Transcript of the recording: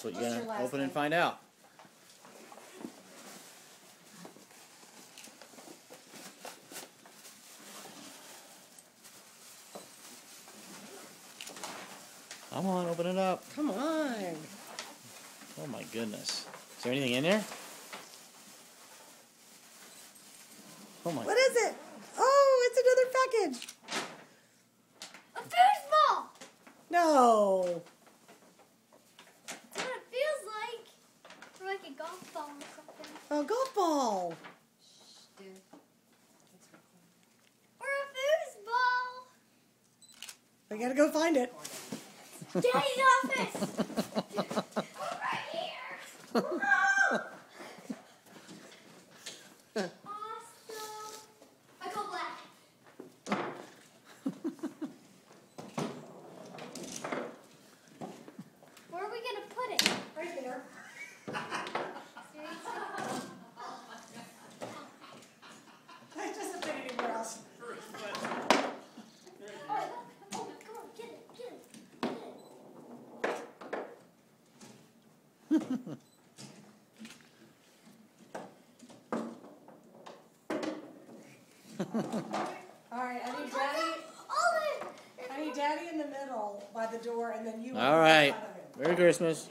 That's what you're What's going your to last open and one? find out. Come on, open it up. Come on. Oh my goodness. Is there anything in there? Oh my. What is it? Oh, it's another package. A foosball! No. That's what it feels like. Or like a golf ball or something. A golf ball. Or a foosball! I gotta go find it. Daddy's office! Right here! Awesome! I go black. Where are we gonna put it? Right there. Seriously? I just haven't been anywhere else. Oh, come on, get it, get it, get it. All right, I need Daddy. I need Daddy in the middle by the door, and then you. All right. Merry Christmas.